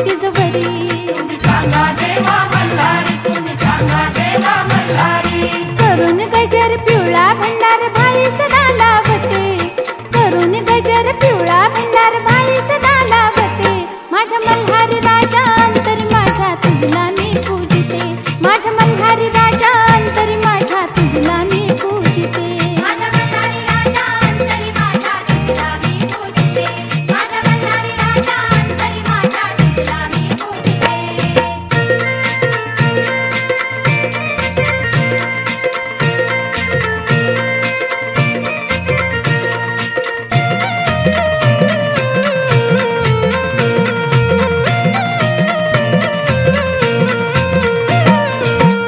तिजवरी. सांगा देवा मल्हारी, तुम्ही सांगा देवा मल्हारी. करून गजर पिवळा भंडार भाई सदा लावते. करून गजर पिवळा भंडार भाई सदा लावते. माझ्या मल्हारी राजा अंतरी माझ्या तुझला मी पूजिते. माझ्या मल्हारी राजा अंतरी माझ्या तुझला मी पूजिते. माझ्या मल्हारी राजा अंतरी माझ्या तुझला मी पूजिते. माझ्या मल्हारी राजा अंतरी माझ्या तुझला मी पूजिते.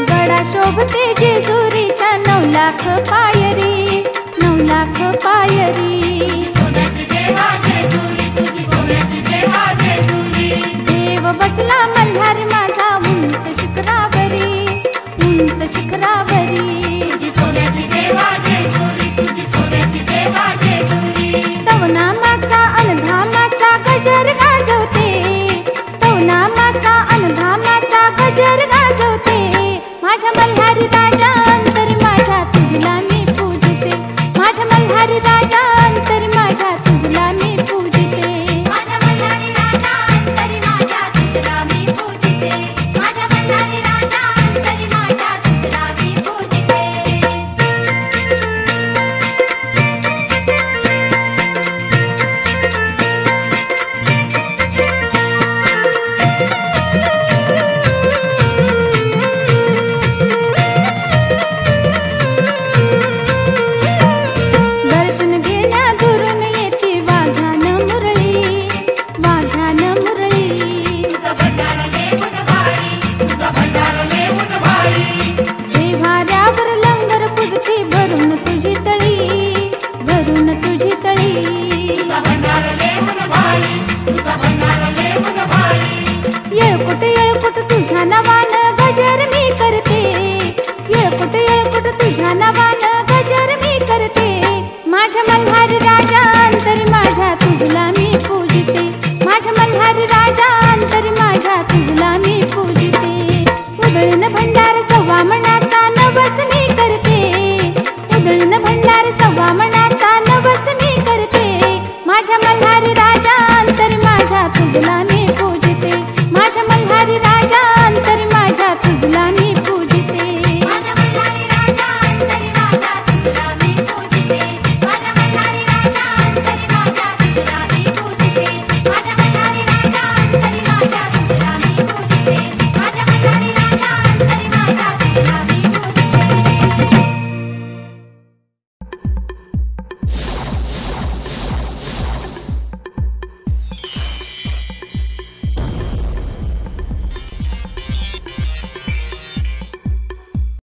गडा शोभते जेजुरीच्या 9 लाख पायरी. 9 लाख पायरी. सोन्याची देवा जेजुरी, तुझी सोन्याची